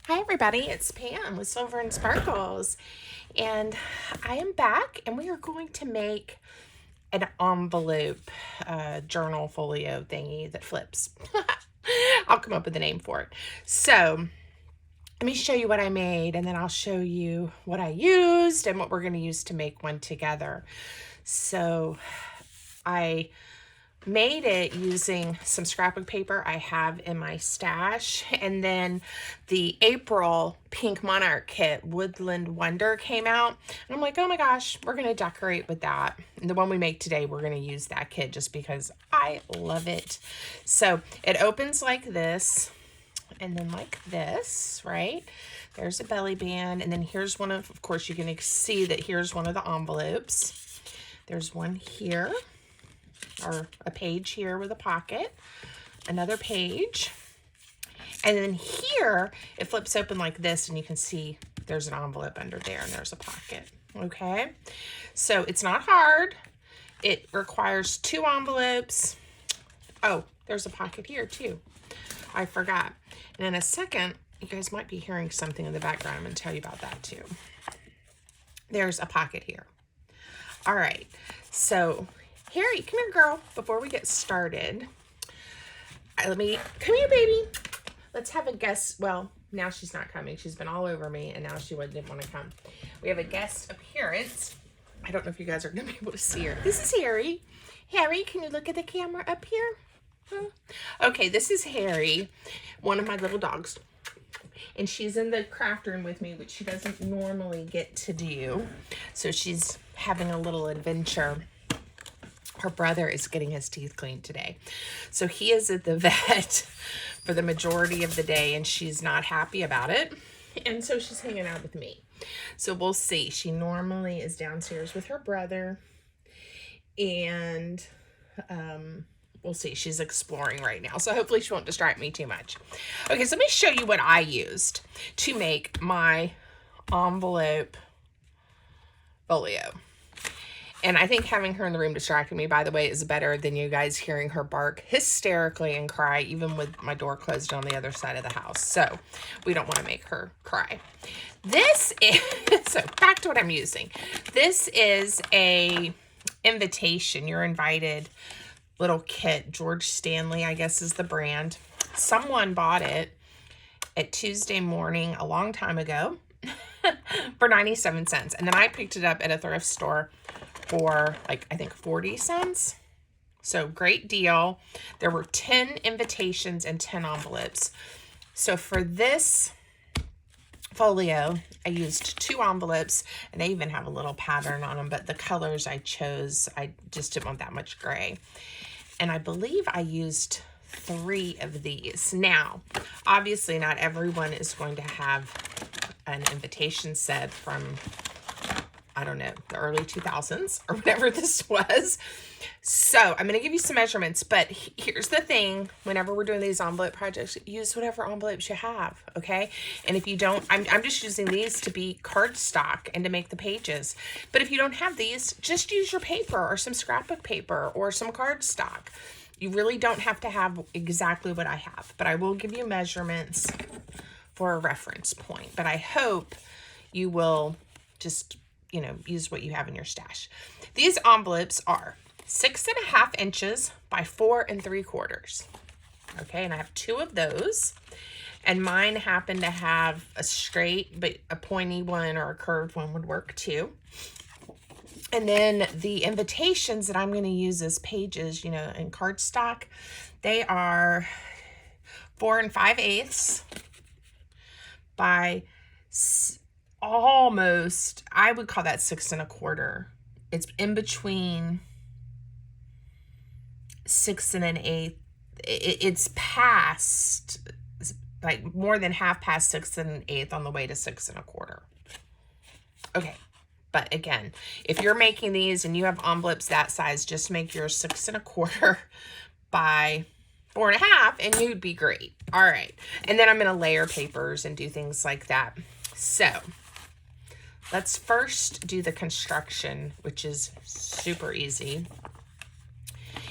Hi everybody, it's Pam with Silver and Sparkles, and I am back, and we are going to make an envelope journal folio thingy that flips. I'll come up with a name for it. So let me show you what I made, and then I'll show you what I used and what we're going to use to make one together. So I made it using some scrapbook paper I have in my stash, and then the April Pink Monarch kit Woodland Wonder came out, and I'm like, oh my gosh, we're gonna decorate with that. And the one we make today, we're gonna use that kit just because I love it. So it opens like this, and then like this, right? There's a belly band, and then here's one of course you can see that here's one of the envelopes. There's one here, or a page here with a pocket, another page, and then here it flips open like this, and you can see there's an envelope under there, and there's a pocket. Okay, so it's not hard. It requires 2 envelopes. Oh, there's a pocket here too. I forgot. And in a second, you guys might be hearing something in the background. I'm going to tell you about that too. There's a pocket here. All right, so Harry, come here, girl. Before we get started, come here, baby. Let's have a guest. Well, now she's not coming. She's been all over me, and now she didn't want to come. We have a guest appearance. I don't know if you guys are going to be able to see her. This is Harry. Harry, can you look at the camera up here? Okay, this is Harry, one of my little dogs. And she's in the craft room with me, which she doesn't normally get to do. So she's having a little adventure. Her brother is getting his teeth cleaned today. So he is at the vet for the majority of the day, and she's not happy about it. And so she's hanging out with me. So we'll see. She normally is downstairs with her brother, and we'll see. She's exploring right now. So hopefully she won't distract me too much. Okay, so let me show you what I used to make my envelope folio. And I think having her in the room distracting me, by the way, is better than you guys hearing her bark hysterically and cry, even with my door closed on the other side of the house. So we don't want to make her cry. This is, so back to what I'm using. This is a invitation. You're invited little kit. George Stanley, I guess, is the brand. Someone bought it at Tuesday morning a long time ago for 97 cents. And then I picked it up at a thrift store for like, I think 40 cents. So great deal. There were 10 invitations and 10 envelopes. So for this folio, I used 2 envelopes, and they even have a little pattern on them, but the colors I chose, I just didn't want that much gray. And I believe I used 3 of these. Now, obviously not everyone is going to have an invitation set from, I don't know, the early 2000s or whatever this was. So I'm going to give you some measurements, but here's the thing. Whenever we're doing these envelope projects, use whatever envelopes you have, okay? And if you don't, I'm just using these to be cardstock and to make the pages. But if you don't have these, just use your paper or some scrapbook paper or some cardstock. You really don't have to have exactly what I have, but I will give you measurements for a reference point. But I hope you will just, you know, use what you have in your stash. These envelopes are 6.5 inches by 4 3/4. Okay, and I have 2 of those. And mine happen to have a straight, but a pointy one or a curved one would work too. And then the invitations that I'm going to use as pages, you know, in cardstock, they are 4 5/8 by almost, I would call that 6 1/4. It's in between 6 1/8. It's past, like more than half past 6 1/8 on the way to 6 1/4. Okay. But again, if you're making these and you have envelopes that size, just make yours 6 1/4 by 4 1/2 and you'd be great. All right. And then I'm going to layer papers and do things like that. So let's first do the construction, which is super easy.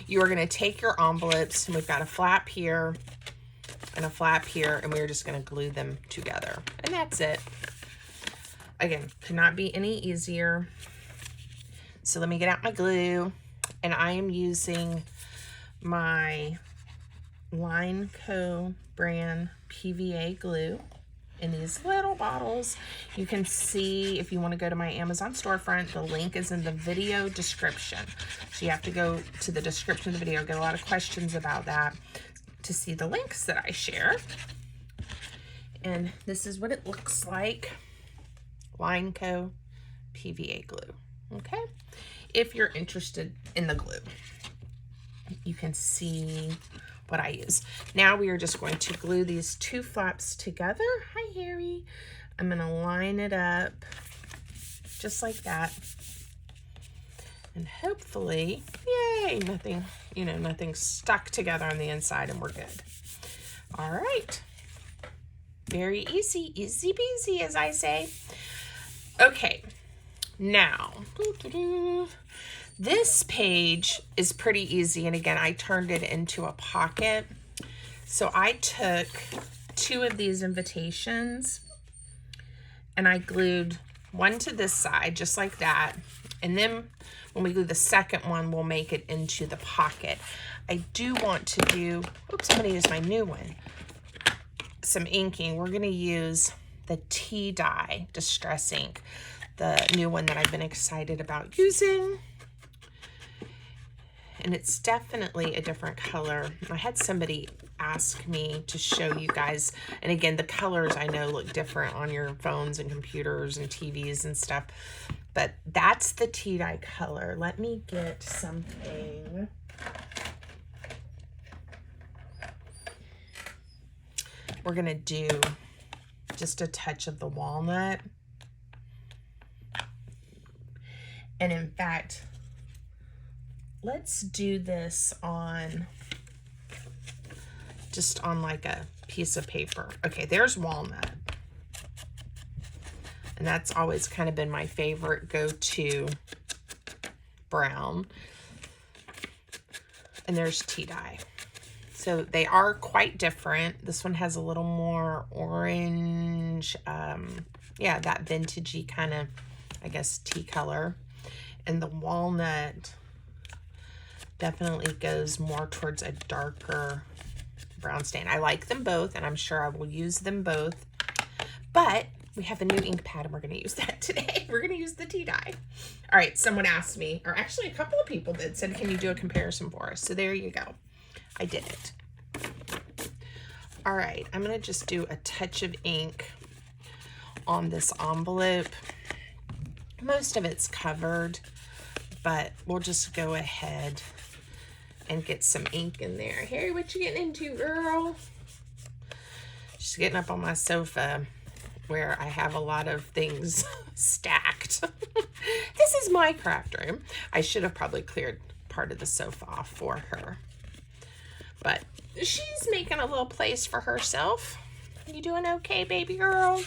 You are going to take your envelopes, and we've got a flap here and a flap here, and we're just going to glue them together. And that's it. Again, could not be any easier. So let me get out my glue, and I am using my Line Co. brand PVA glue in these little bottles. You can see, if you want to go to my Amazon storefront, the link is in the video description. So you have to go to the description of the video. I get a lot of questions about that to see the links that I share. And this is what it looks like. Line Co. PVA glue. Okay, if you're interested in the glue, you can see what I use. Now we are just going to glue these two flaps together. Hi, Harry. I'm going to line it up just like that. And hopefully, yay, nothing, you know, nothing stuck together on the inside, and we're good. All right. Very easy, easy peasy, as I say. Okay. Now, this page is pretty easy, and again, I turned it into a pocket. So I took two of these invitations and I glued one to this side, just like that. And then when we glue the second one, we'll make it into the pocket. I do want to do, oops, I'm gonna use my new one, some inking. We're gonna use the tea dye Distress ink, the new one that I've been excited about using. And it's definitely a different color. I had somebody ask me to show you guys, and again, the colors I know look different on your phones and computers and TVs and stuff, but that's the tea dye color. Let me get something. We're gonna do just a touch of the walnut. And in fact, let's do this on, just on like a piece of paper. Okay, there's walnut. And that's always kind of been my favorite go-to brown. And there's tea dye. So they are quite different. This one has a little more orange, yeah, that vintagey kind of, I guess, tea color. And the walnut definitely goes more towards a darker brown stain. I like them both, and I'm sure I will use them both. But we have a new ink pad, and we're going to use that today. We're going to use the tea dye. All right, someone asked me, or actually a couple of people did, said, can you do a comparison for us? So there you go. I did it. All right, I'm going to just do a touch of ink on this envelope. Most of it's covered, but we'll just go ahead and get some ink in there. Harry, what you getting into, girl? She's getting up on my sofa where I have a lot of things stacked. This is my craft room. I should have probably cleared part of the sofa off for her, but she's making a little place for herself. You doing okay, baby girl?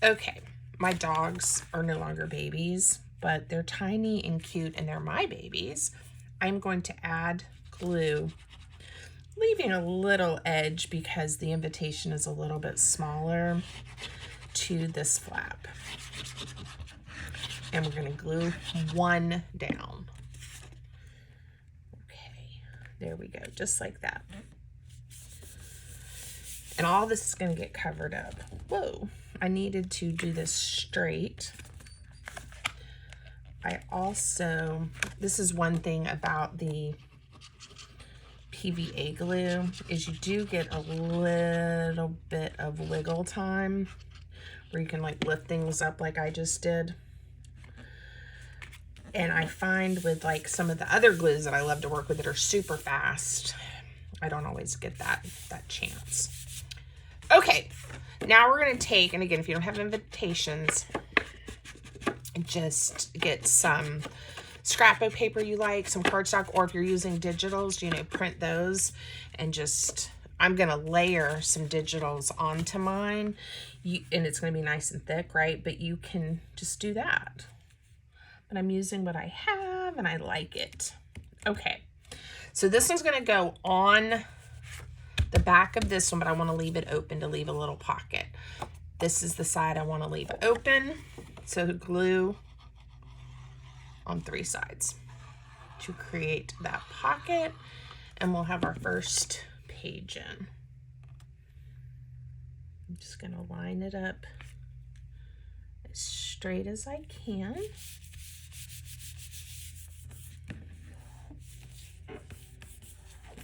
Okay, my dogs are no longer babies, but they're tiny and cute, and they're my babies. I'm going to add glue, leaving a little edge because the invitation is a little bit smaller, to this flap. And we're going to glue one down. Okay, there we go, just like that. And all this is going to get covered up. Whoa, I needed to do this straight. I also, this is one thing about the PVA glue, is you do get a little bit of wiggle time where you can like lift things up like I just did. And I find with like some of the other glues that I love to work with that are super fast, I don't always get that chance. Okay, now we're gonna take, and again, if you don't have invitations, just get some scrapbook paper you like, some cardstock, or if you're using digitals, you know, print those, and just, I'm gonna layer some digitals onto mine, and it's gonna be nice and thick, right? But you can just do that. But I'm using what I have, and I like it. Okay, so this one's gonna go on the back of this one, but I want to leave it open to leave a little pocket. This is the side I want to leave open. So glue on 3 sides to create that pocket, and we'll have our first page in. I'm just going to line it up as straight as I can.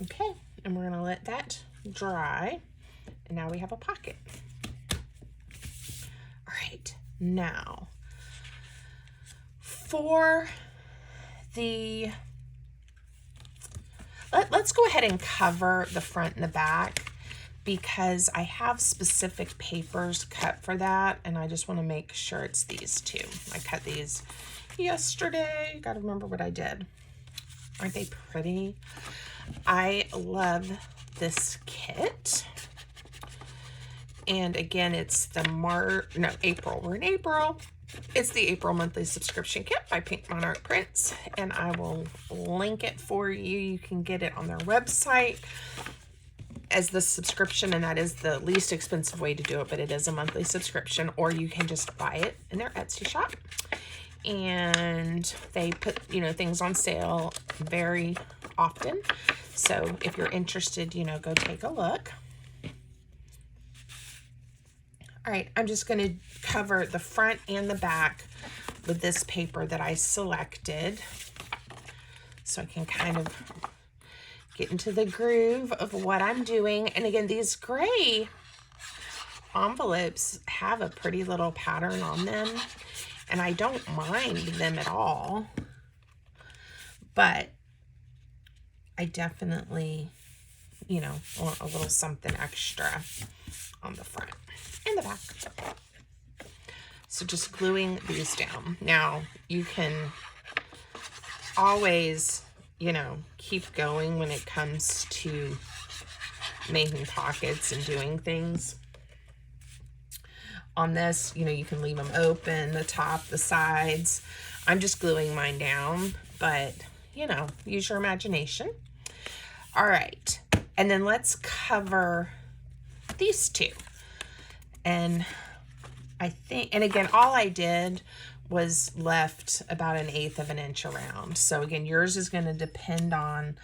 Okay, and we're going to let that dry, and now we have a pocket. All right, now for the, let's go ahead and cover the front and the back, because I have specific papers cut for that, and I just want to make sure it's these two. I cut these yesterday. Got to remember what I did. Aren't they pretty? I love this kit. And again, it's the April. We're in April. It's the April monthly subscription kit by Pink Monarch Prints, and I will link it for you. You can get it on their website as the subscription, and that is the least expensive way to do it, but it is a monthly subscription, or you can just buy it in their Etsy shop. And they put, you know, things on sale very often. So if you're interested, you know, go take a look. All right, I'm just going to cover the front and the back with this paper that I selected, so I can kind of get into the groove of what I'm doing. And again, these gray envelopes have a pretty little pattern on them, and I don't mind them at all, but I definitely, you know, want a little something extra on the front and the back. So just gluing these down. Now you can always, you know, keep going when it comes to making pockets and doing things. On this, you know, you can leave them open, the top, the sides. I'm just gluing mine down, but, you know, use your imagination. All right, and then let's cover these two. And I think, and again, all I did was left about 1/8 of an inch around. So again, yours is going to depend on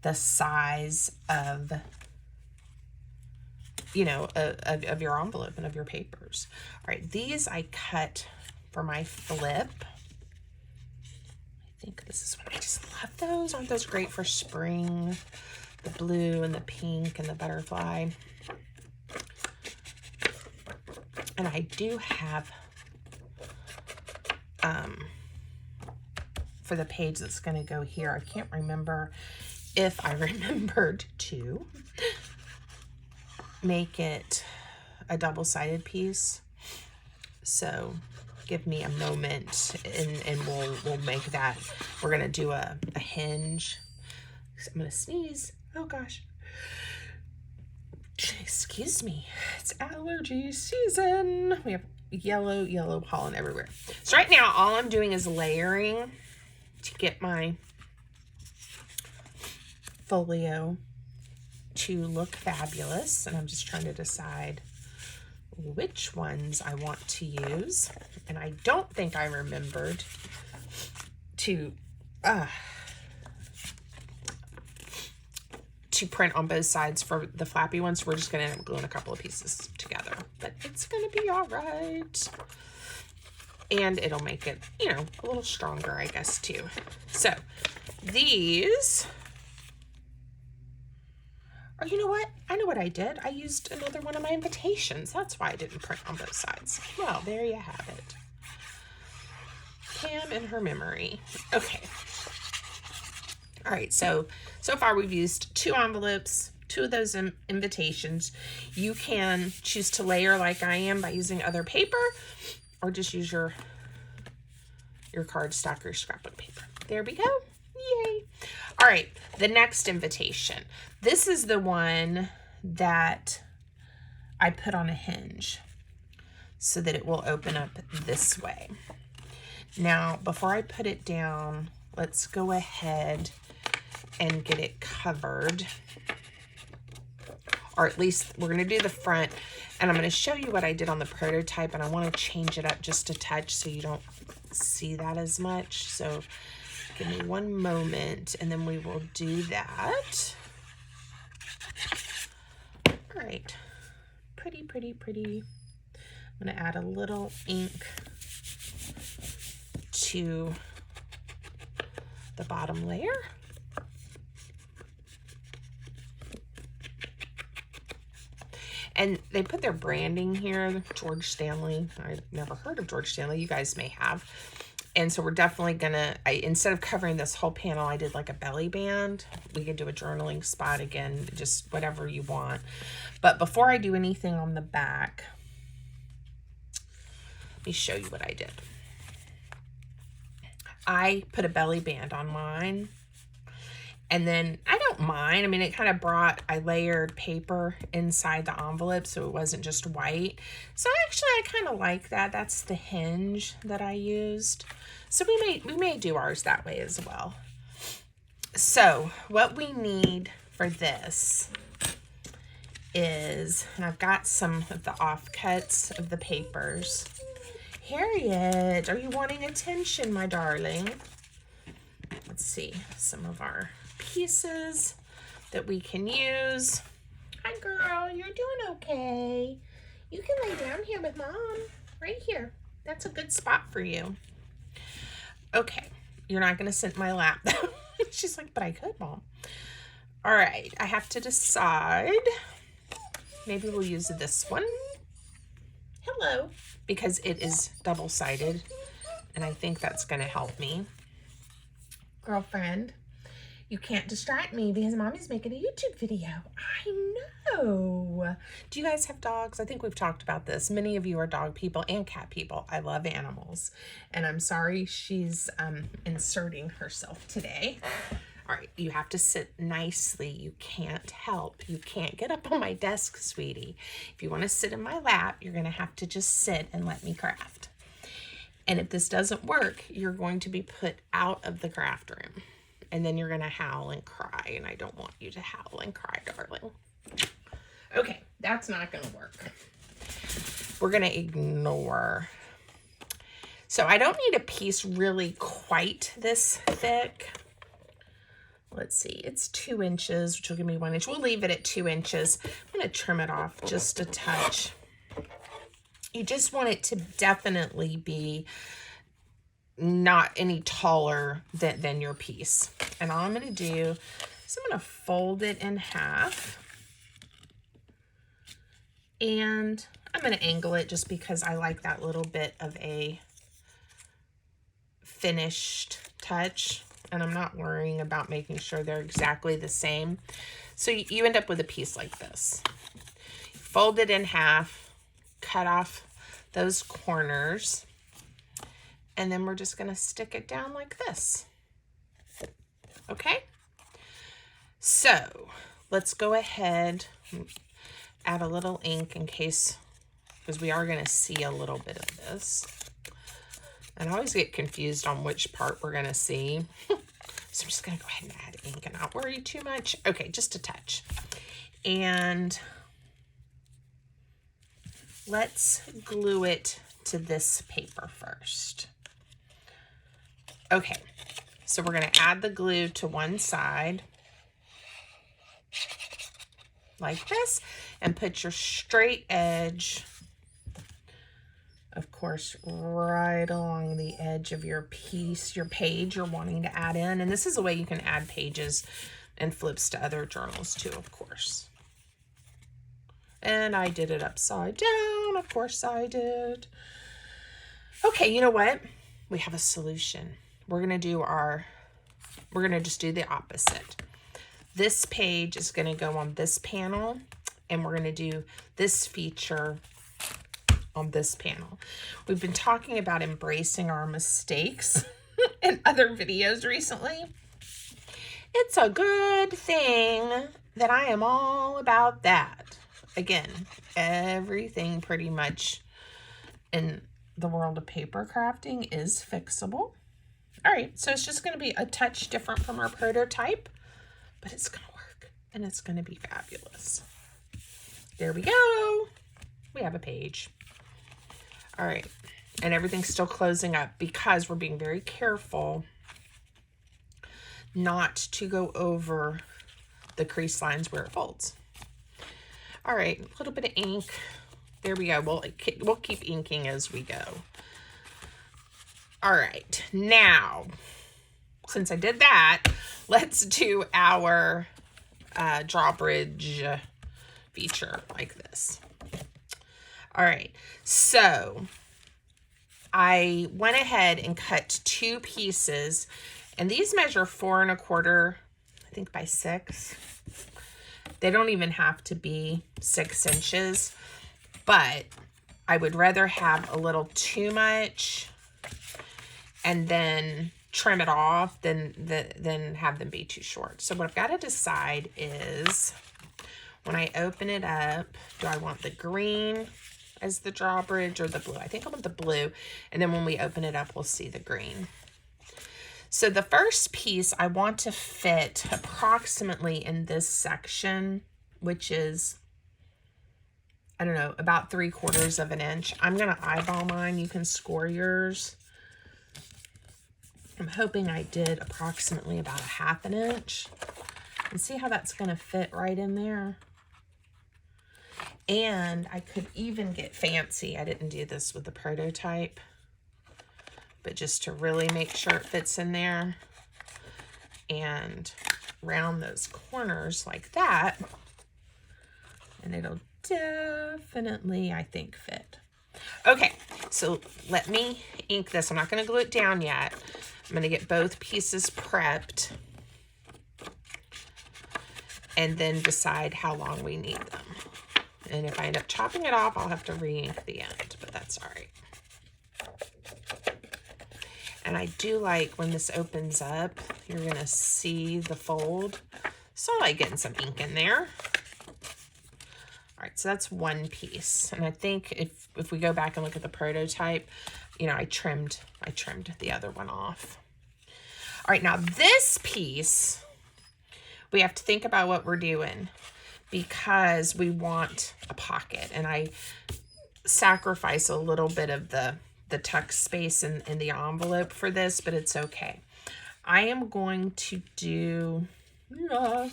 the size of, you know, of your envelope and of your papers. All right, these I cut for my flip. I think this is one. I just love those. Aren't those great for spring? The blue and the pink and the butterfly. And I do have, for the page that's going to go here, I can't remember if I remembered to make it a double-sided piece. So give me a moment, and we'll make that. We're going to do a hinge. I'm going to sneeze. Oh, gosh. Excuse me. It's allergy season. We have yellow pollen everywhere. So right now, all I'm doing is layering to get my folio to look fabulous. And I'm just trying to decide which ones I want to use. And I don't think I remembered to print on both sides for the flappy ones. We're just going to end up gluing a couple of pieces together, but it's going to be all right. And it'll make it, you know, a little stronger, I guess, too. So these, or you know what? I know what I did. I used another one of my invitations. That's why I didn't print on both sides. Well, there you have it. Pam and her memory. Okay. All right, so far we've used 2 envelopes, 2 of those invitations. You can choose to layer like I am by using other paper, or just use your cardstock or scrapbook paper. There we go. Yay. All right, the next invitation. This is the one that I put on a hinge so that it will open up this way. Now, before I put it down, let's go ahead and get it covered. or at least we're going to do the front, and I'm going to show you what I did on the prototype, and I want to change it up just a touch so you don't see that as much. So give me one moment, and then we will do that. All right, pretty, pretty, pretty. I'm going to add a little ink to the bottom layer. And they put their branding here, George Stanley. I've never heard of George Stanley. You guys may have. And so we're definitely gonna, instead of covering this whole panel, I did like a belly band. We could do a journaling spot again, just whatever you want. But before I do anything on the back, let me show you what I did. I put a belly band on mine. And then I don't mind. I mean, it kind of I layered paper inside the envelope so it wasn't just white. So actually, I kind of like that. That's the Hinge that I used. So we may do ours that way as well. So what we need for this is, and I've got some of the offcuts of the papers. Harriet, are you wanting attention, my darling? Let's see, some of our pieces that we can use. Hi girl, you're doing okay. You can lay down here with mom, right here. That's a good spot for you. Okay, you're not gonna sit in my lap. She's like, but I could, mom. All right, I have to decide. Maybe we'll use this one. Hello, because it is double-sided, and I think that's gonna help me. Girlfriend, you can't distract me because mommy's making a YouTube video. I know. Do you guys have dogs? I think we've talked about this. Many of you are dog people and cat people. I love animals. And I'm sorry she's inserting herself today. All right, you have to sit nicely. You can't help. You can't get up on my desk, sweetie. If you want to sit in my lap, you're going to have to just sit and let me craft. And if this doesn't work, you're going to be put out of the craft room. And then you're going to howl and cry. And I don't want you to howl and cry, darling. Okay, that's not going to work. We're going to ignore. So I don't need a piece really quite this thick. Let's see, it's 2 inches, which will give me 1 inch. We'll leave it at 2 inches. I'm going to trim it off just a touch. You just want it to definitely be not any taller than your piece. And all I'm going to do is I'm going to fold it in half. And I'm going to angle it just because I like that little bit of a finished touch. And I'm not worrying about making sure they're exactly the same. So you end up with a piece like this. Fold it in half, cut off those corners, and then we're just going to stick it down like this. Okay? So let's go ahead and add a little ink in case, because we are going to see a little bit of this. And I always get confused on which part we're going to see. So I'm just going to go ahead and add ink and not worry too much. Okay, just a touch. And let's glue it to this paper first. Okay, so we're going to add the glue to one side like this and put your straight edge, of course, right along the edge of your piece, your page you're wanting to add in. And this is a way you can add pages and flips to other journals too, of course. And I did it upside down. Of course I did. Okay, you know what? We have a solution. We're going to just do the opposite. This page is going to go on this panel, and we're going to do this feature on this panel. We've been talking about embracing our mistakes in other videos recently. It's a good thing that I am all about that. Again, everything pretty much in the world of paper crafting is fixable. All right, so it's just going to be a touch different from our prototype, but it's going to work and it's going to be fabulous. There we go. We have a page. All right. And everything's still closing up because we're being very careful not to go over the crease lines where it folds. All right, a little bit of ink. There we go. We'll keep inking as we go. All right, now, since I did that, let's do our Drawbridge feature like this. All right, so I went ahead and cut 2 pieces, and these measure 4 1/4, I think, by 6. They don't even have to be 6 inches, but I would rather have a little too much and then trim it off than have them be too short. So what I've got to decide is, when I open it up, do I want the green as the drawbridge or the blue? I think I want the blue, and then when we open it up, we'll see the green. So the first piece I want to fit approximately in this section, which is, I don't know, about 3/4 of an inch. I'm going to eyeball mine. You can score yours. I'm hoping I did approximately about 1/2 inch. And see how that's going to fit right in there. And I could even get fancy. I didn't do this with the prototype, but just to really make sure it fits in there and round those corners like that, and it'll definitely, I think, fit. Okay, so let me ink this. I'm not going to glue it down yet. I'm going to get both pieces prepped and then decide how long we need them. And if I end up chopping it off, I'll have to re-ink the end, but that's all right. And I do like when this opens up, you're going to see the fold. So I like getting some ink in there. All right, so that's one piece. And I think if we go back and look at the prototype, you know, I trimmed the other one off. All right, now this piece, we have to think about what we're doing because we want a pocket. And I sacrifice a little bit of the tuck space in the envelope for this, but it's okay. I am going to do, what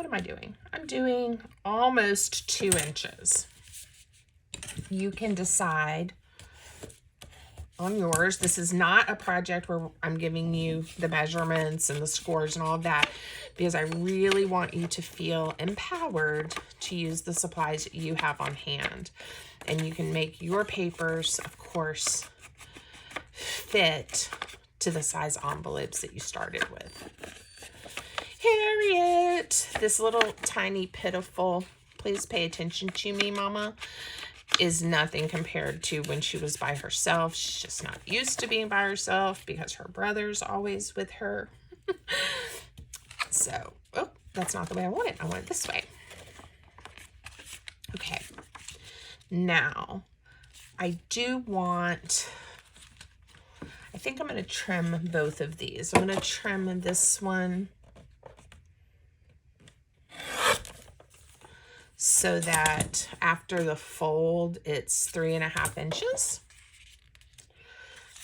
am I doing? I'm doing almost 2 inches. You can decide on yours. This is not a project where I'm giving you the measurements and the scores and all of that, because I really want you to feel empowered to use the supplies that you have on hand. And you can make your papers, of course, fit to the size envelopes that you started with. Harriet, this little tiny pitiful, please pay attention to me, Mama, is nothing compared to when she was by herself. She's just not used to being by herself because her brother's always with her. So, oh, that's not the way I want it. I want it this way. Okay. Now, I do want, I think I'm going to trim both of these. I'm going to trim this one so that after the fold, it's 3.5 inches.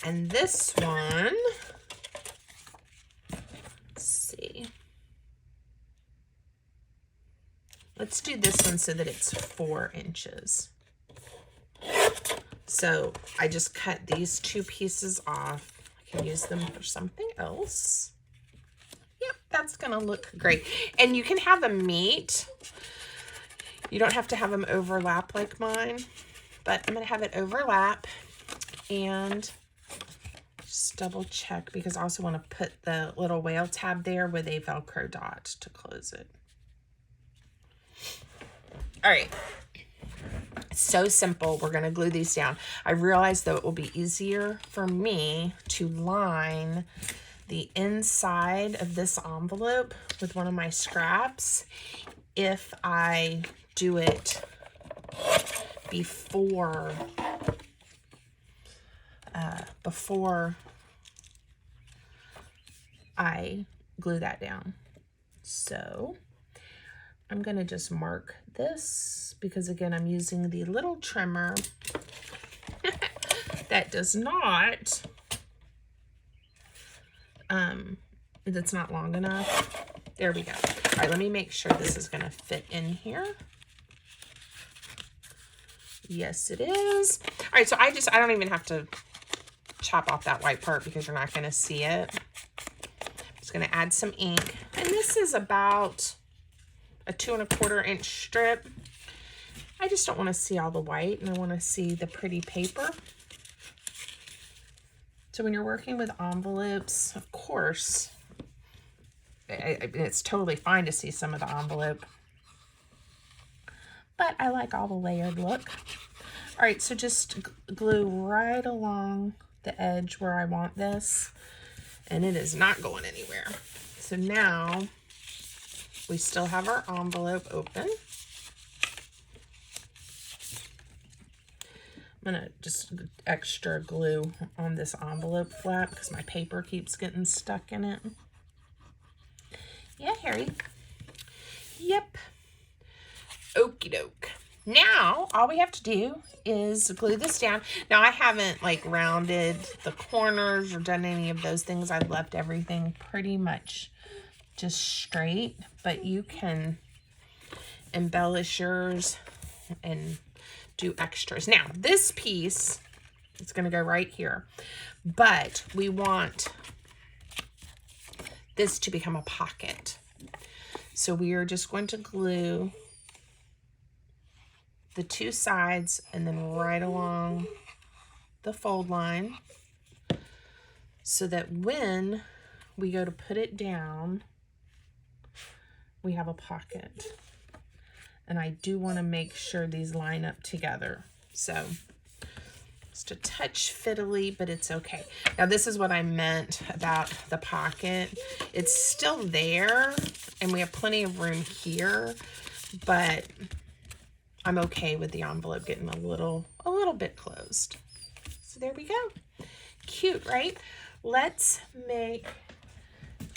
And this one, let's see. Let's do this one so that it's 4 inches. So I just cut these 2 pieces off. I can use them for something else. Yep, that's gonna look great. And you can have them meet. You don't have to have them overlap like mine, but I'm gonna have it overlap and just double check because I also wanna put the little whale tab there with a Velcro dot to close it. All right. So simple. We're going to glue these down. I realize though it will be easier for me to line the inside of this envelope with one of my scraps if I do it before I glue that down. So I'm going to just mark this because, again, I'm using the little trimmer that does not, that's not long enough. There we go. All right, let me make sure this is going to fit in here. Yes, it is. All right, so I don't even have to chop off that white part because you're not going to see it. I'm just going to add some ink. And this is about a 2 1/4 inch strip. I just don't want to see all the white, and I want to see the pretty paper. So when you're working with envelopes, of course, it's totally fine to see some of the envelope, but I like all the layered look. All right, so just glue right along the edge where I want this, and it is not going anywhere. So now we still have our envelope open. I'm gonna just extra glue on this envelope flap because my paper keeps getting stuck in it. Yeah, Harry. Yep. Okie doke. Now, all we have to do is glue this down. Now, I haven't like rounded the corners or done any of those things. I've left everything pretty much just straight, but you can embellish yours and do extras. Now, this piece, it's going to go right here, but we want this to become a pocket. So we are just going to glue the 2 sides and then right along the fold line so that when we go to put it down, we have a pocket. And I do want to make sure these line up together. So just a touch fiddly, but it's okay. Now this is what I meant about the pocket. It's still there and we have plenty of room here, but I'm okay with the envelope getting a little bit closed. So there we go. Cute, right? Let's make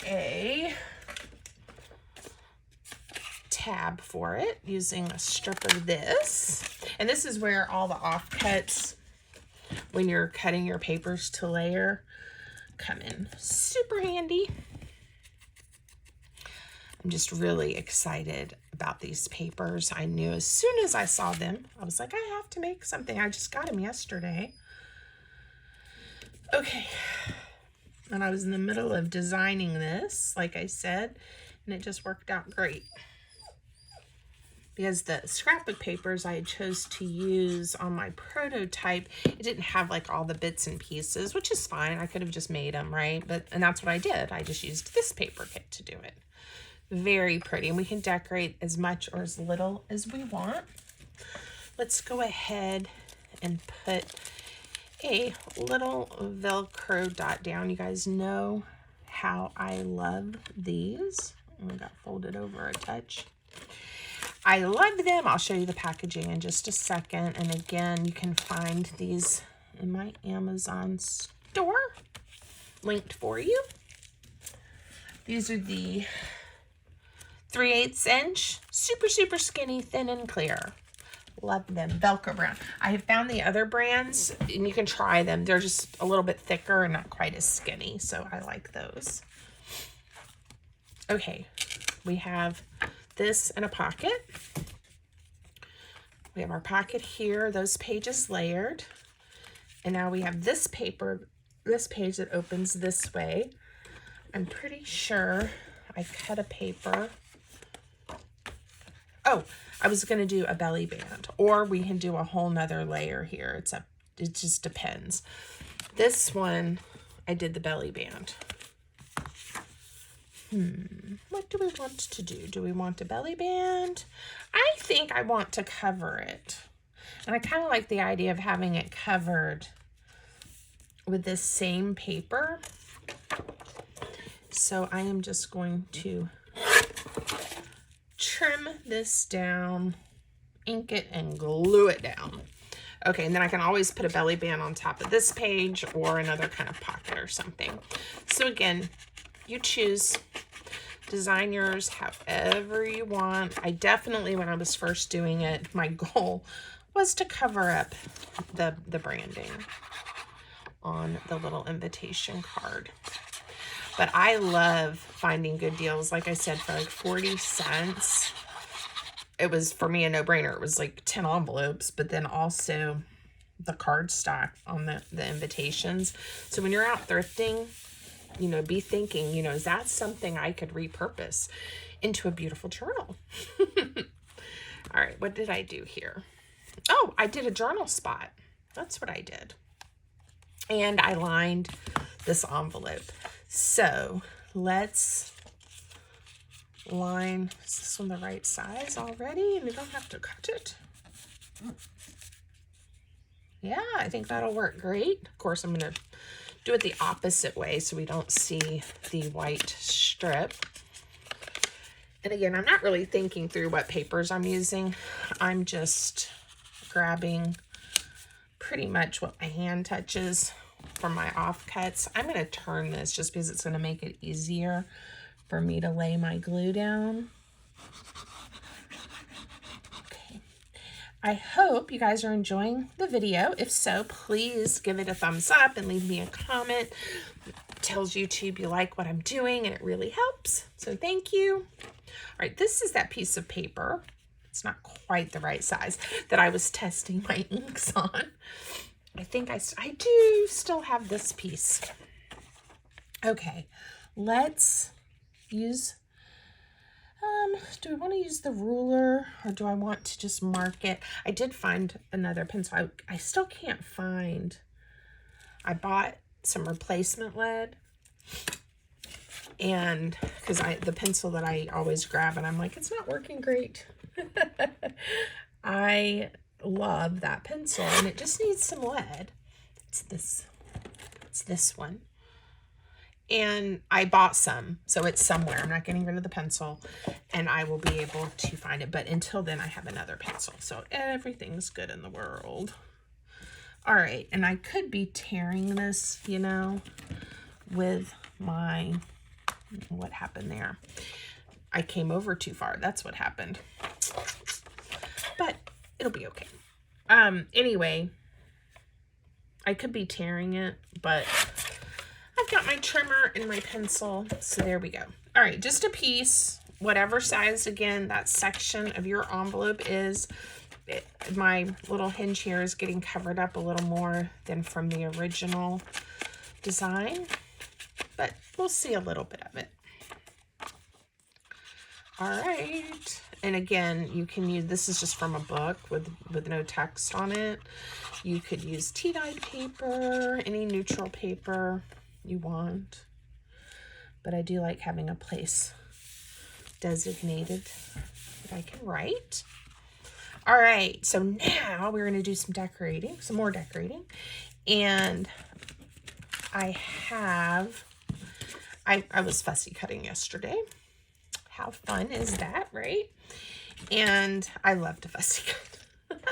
a tab for it using a strip of this. And this is where all the offcuts, when you're cutting your papers to layer, come in super handy. I'm just really excited about these papers. I knew as soon as I saw them, I was like, I have to make something. I just got them yesterday. Okay. And I was in the middle of designing this, like I said, and it just worked out great. Because the scrapbook papers I chose to use on my prototype, it didn't have like all the bits and pieces, which is fine. I could have just made them, right? And that's what I did. I just used this paper kit to do it. Very pretty, and we can decorate as much or as little as we want. Let's go ahead and put a little Velcro dot down. You guys know how I love these. We got folded over a touch. I love them. I'll show you the packaging in just a second. And again, you can find these in my Amazon store, linked for you. These are the 3/8 inch, super, super skinny, thin and clear. Love them. Velcro brand. I have found the other brands, and you can try them. They're just a little bit thicker and not quite as skinny, so I like those. Okay, we have this in a pocket. We have our pocket here, those pages layered. And now we have this paper, this page that opens this way. I'm pretty sure I cut a paper. Oh, I was going to do a belly band, or we can do a whole nother layer here. It just depends. This one, I did the belly band. What do we want to do? Do we want a belly band? I think I want to cover it. And I kind of like the idea of having it covered with this same paper. So I am just going to trim this down, ink it, and glue it down. Okay, and then I can always put a belly band on top of this page or another kind of pocket or something. So again, you choose Design yours however you want. I definitely, when I was first doing it, my goal was to cover up the branding on the little invitation card. But I love finding good deals. Like I said, for like 40 cents, it was, for me, a no-brainer. It was like 10 envelopes, but then also the cardstock on the invitations. So when you're out thrifting, you know, be thinking, you know, is that something I could repurpose into a beautiful journal? All right, what did I do here? Oh, I did a journal spot. That's what I did. And I lined this envelope. So let's line, is this one the right size already? And you don't have to cut it. Yeah, I think that'll work great. Of course, I'm going to do it the opposite way so we don't see the white strip. And again, I'm not really thinking through what papers I'm using. I'm just grabbing pretty much what my hand touches from my offcuts. I'm going to turn this just because it's going to make it easier for me to lay my glue down. Okay. I hope you guys are enjoying the video. If so, please give it a thumbs up and leave me a comment. It tells YouTube you like what I'm doing and it really helps. So thank you. All right, this is that piece of paper. It's not quite the right size that I was testing my inks on. I think I do still have this piece. Okay, let's use, do I want to use the ruler or do I want to just mark it? I did find another pencil. I still can't find, I bought some replacement lead, and because the pencil that I always grab, and I'm like, it's not working great. I love that pencil and it just needs some lead. It's this one. And I bought some, so it's somewhere. I'm not getting rid of the pencil and I will be able to find it. But until then, I have another pencil. So everything's good in the world. All right, and I could be tearing this, you know, with my, what happened there? I came over too far. That's what happened. But it'll be okay. Anyway, I could be tearing it, but I've got my trimmer and my pencil, so there we go. All right, just a piece, whatever size, again, that section of your envelope is. My little hinge here is getting covered up a little more than from the original design, but we'll see a little bit of it. All right, and again, you can use, this is just from a book with no text on it. You could use tea-dyed paper, any neutral paper you want, but I do like having a place designated that I can write. All right, so now we're going to do some decorating, some more decorating, and I was fussy cutting yesterday. How fun is that, right? And I love to fussy cut.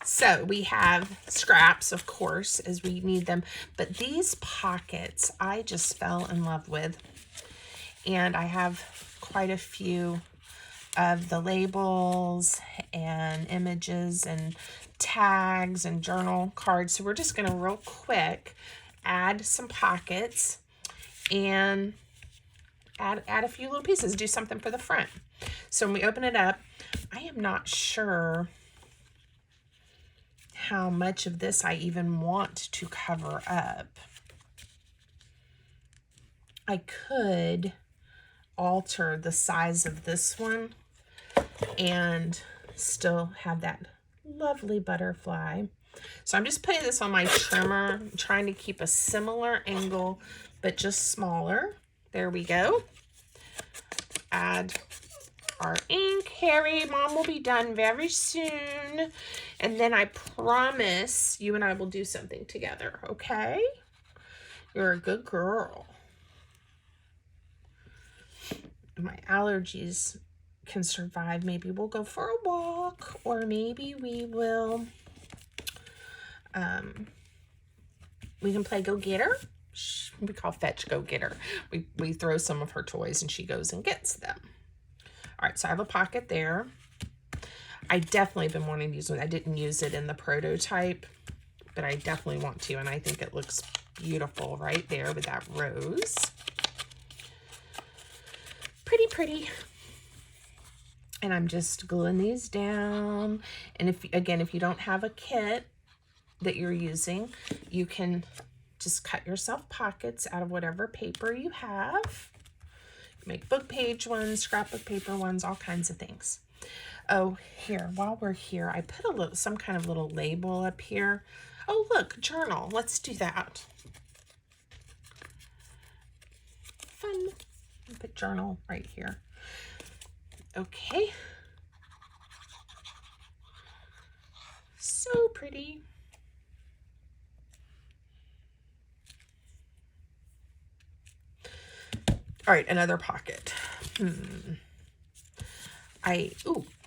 So we have scraps, of course, as we need them. But these pockets, I just fell in love with. And I have quite a few of the labels and images and tags and journal cards. So we're just going to real quick add some pockets and add a few little pieces, do something for the front. So when we open it up, I am not sure how much of this I even want to cover up. I could alter the size of this one and still have that lovely butterfly. So I'm just putting this on my trimmer, trying to keep a similar angle, but just smaller. There we go. Add our ink. Harry, Mom will be done very soon. And then I promise you and I will do something together, okay? You're a good girl. My allergies can survive. Maybe we'll go for a walk, or maybe we will, we can play go-getter. we call fetch, go get her. We throw some of her toys and she goes and gets them. All right, so I have a pocket there. I definitely been wanting to use it. I didn't use it in the prototype, but I definitely want to, and I think it looks beautiful right there with that rose. Pretty, pretty. And I'm just gluing these down. And if you don't have a kit that you're using, you can just cut yourself pockets out of whatever paper you have. Make book page ones, scrapbook paper ones, all kinds of things. Oh, here, while we're here, I put some kind of little label up here. Oh, look, journal. Let's do that. Fun. I'll put journal right here. Okay. So pretty. All right, another pocket. Ooh,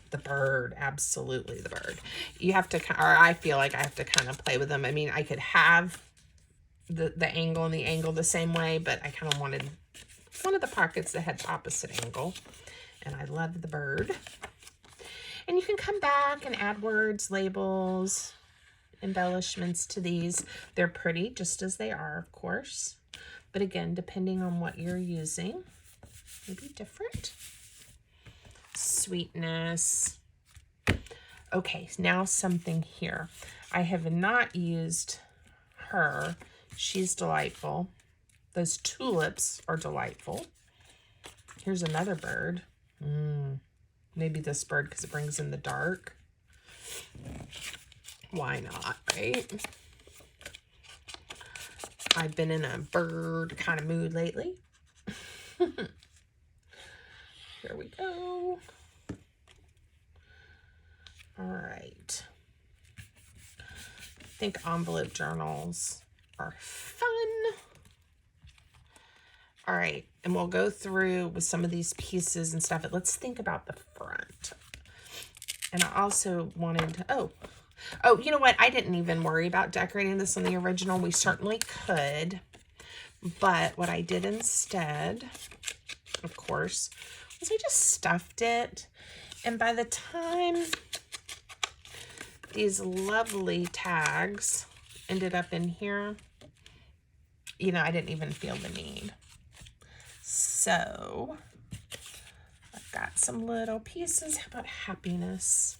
the bird, absolutely the bird. You have to, or I feel like I have to kind of play with them. I mean, I could have the angle and the angle the same way, but I kind of wanted one of the pockets that had opposite angle. And I love the bird. And you can come back and add words, labels, embellishments to these. They're pretty just as they are, of course. But again, depending on what you're using, maybe different. Sweetness. Okay, now something here. I have not used her. She's delightful. Those tulips are delightful. Here's another bird. Maybe this bird because it brings in the dark. Why not, right? I've been in a bird kind of mood lately. Here we go. All right. I think envelope journals are fun. All right, and we'll go through with some of these pieces and stuff, but let's think about the front. And I also wanted to, oh, you know what? I didn't even worry about decorating this on the original. We certainly could, but what I did instead, of course, was I just stuffed it. And by the time these lovely tags ended up in here, you know, I didn't even feel the need. So I've got some little pieces. How about happiness?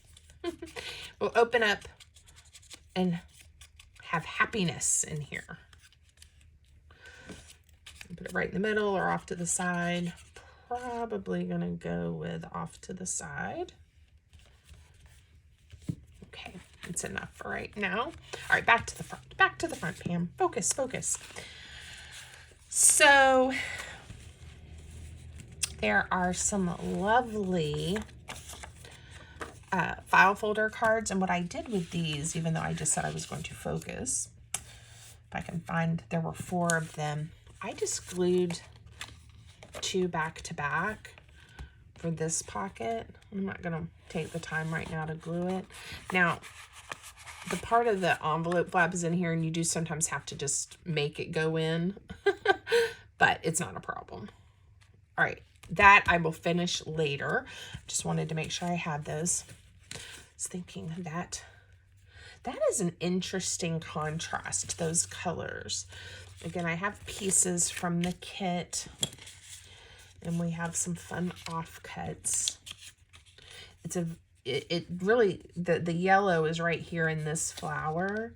We'll open up and have happiness in here. Put it right in the middle or off to the side. Probably gonna go with off to the side. Okay, it's enough for right now. All right, back to the front. Back to the front, Pam. Focus, focus. So there are some lovely file folder cards. And what I did with these, even though I just said I was going to focus, if I can find, there were 4 of them. I just glued 2 back to back for this pocket. I'm not going to take the time right now to glue it. Now, the part of the envelope flap is in here, and you do sometimes have to just make it go in, but it's not a problem. All right, that I will finish later. Just wanted to make sure I had those. I was thinking that is an interesting contrast, those colors. Again, I have pieces from the kit, and we have some fun offcuts. It really, the yellow is right here in this flower,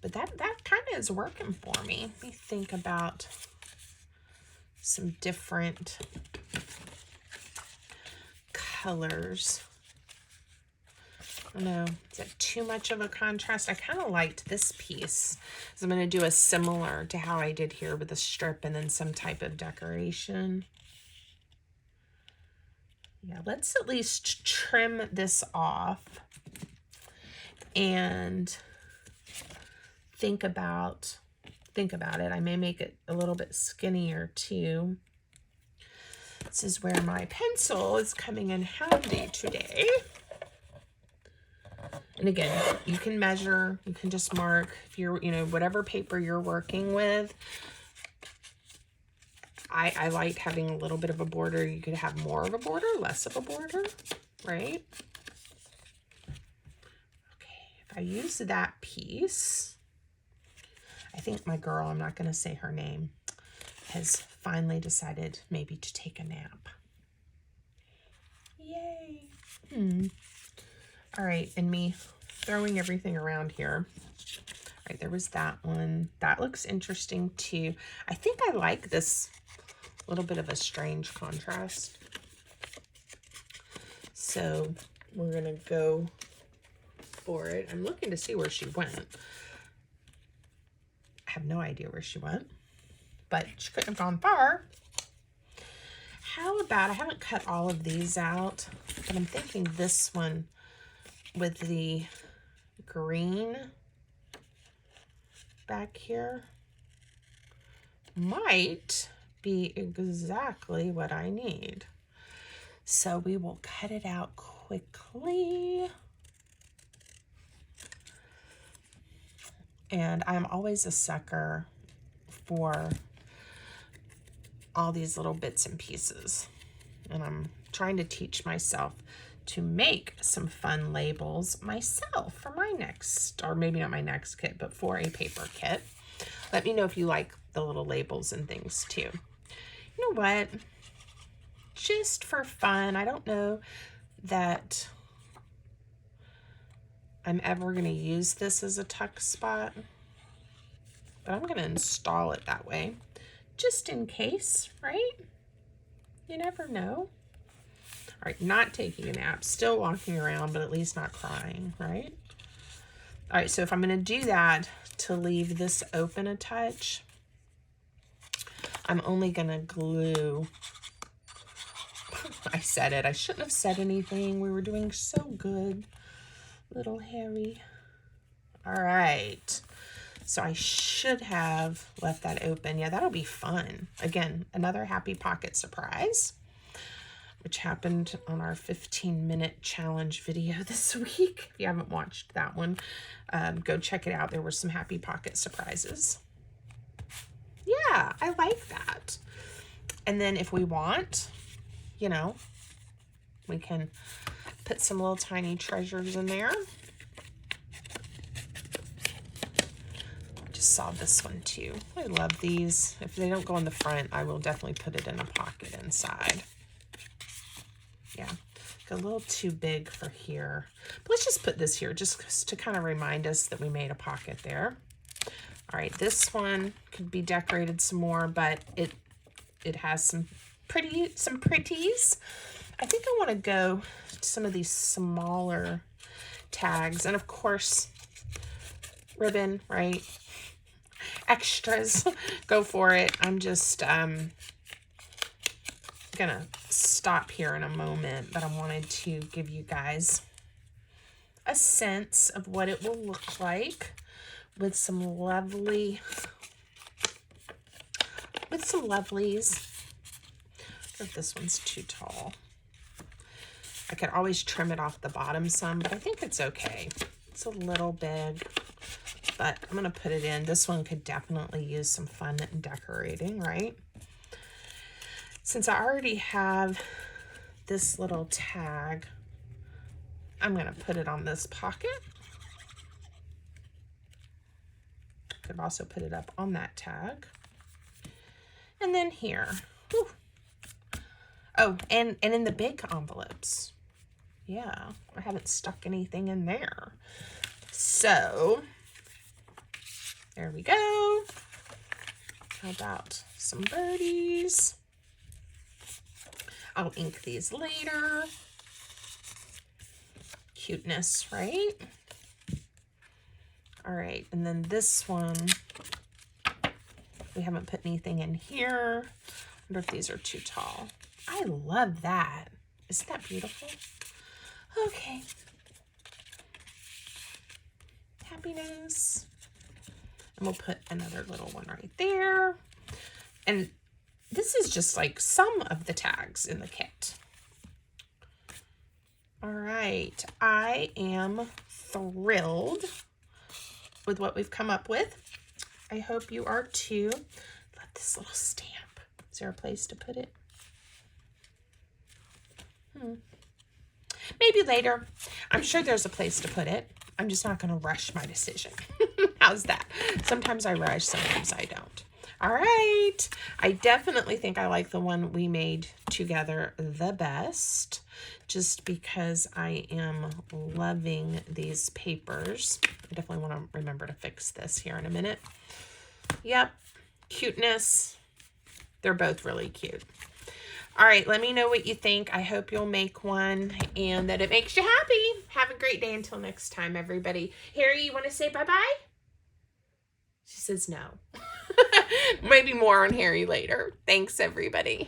but that kind of is working for me. Let me think about some different colors. I don't know, is that too much of a contrast? I kind of liked this piece. So I'm going to do a similar to how I did here with a strip and then some type of decoration. Yeah, let's at least trim this off and think about it. I may make it a little bit skinnier too. This is where my pencil is coming in handy today. And again, you can measure, you can just mark if you're, you know, whatever paper you're working with. I like having a little bit of a border. You could have more of a border, less of a border, right? Okay, if I use that piece, I think my girl, I'm not going to say her name, has finally decided maybe to take a nap. Yay. All right, and me throwing everything around here. All right, there was that one. That looks interesting too. I think I like this little bit of a strange contrast. So we're gonna go for it. I'm looking to see where she went. I have no idea where she went, but she couldn't have gone far. How about, I haven't cut all of these out, but I'm thinking this one with the green back here might be exactly what I need. So we will cut it out quickly. And I'm always a sucker for all these little bits and pieces. And I'm trying to teach myself to make some fun labels myself for my next, or maybe not my next kit, but for a paper kit. Let me know if you like the little labels and things too. You know what? Just for fun, I don't know that I'm ever going to use this as a tuck spot, but I'm going to install it that way, just in case, right? You never know. All right, not taking a nap, still walking around, but at least not crying, right? All right, so if I'm going to do that to leave this open a touch, I'm only going to glue. I said it. I shouldn't have said anything. We were doing so good, little Harry. All right. So I should have left that open. Yeah, that'll be fun. Again, another Happy Pocket surprise, which happened on our 15-minute challenge video this week. If you haven't watched that one, go check it out. There were some Happy Pocket surprises. Yeah, I like that. And then if we want, you know, we can put some little tiny treasures in there. I just saw this one too. I love these. If they don't go in the front, I will definitely put it in a pocket inside. Yeah, a little too big for here. But let's just put this here just to kind of remind us that we made a pocket there. All right, this one could be decorated some more, but it has some pretties. I think I want to go to some of these smaller tags, and of course, ribbon, right? Extras, go for it. I'm just gonna stop here in a moment, but I wanted to give you guys a sense of what it will look like with some lovelies. If this one's too tall, I could always trim it off the bottom some, but I think it's okay. It's a little big, but I'm gonna put it in. This one could definitely use some fun decorating, right? Since I already have this little tag, I'm gonna put it on this pocket. Could also put it up on that tag. And then here. Whew. Oh, and in the big envelopes. Yeah, I haven't stuck anything in there. So, there we go. How about some birdies? I'll ink these later. Cuteness, right? All right, and then this one, we haven't put anything in here. I wonder if these are too tall. I love that. Isn't that beautiful? Okay. Happiness. And we'll put another little one right there. And this is just like some of the tags in the kit. All right. I am thrilled with what we've come up with. I hope you are too. Love this little stamp. Is there a place to put it? Maybe later. I'm sure there's a place to put it. I'm just not going to rush my decision. How's that? Sometimes I rush, sometimes I don't. All right. I definitely think I like the one we made together the best, just because I am loving these papers. I definitely want to remember to fix this here in a minute. Yep. Cuteness. They're both really cute. All right, let me know what you think. I hope you'll make one and that it makes you happy. Have a great day until next time, everybody. Harry, you want to say bye-bye? She says no. Maybe more on Harry later. Thanks, everybody.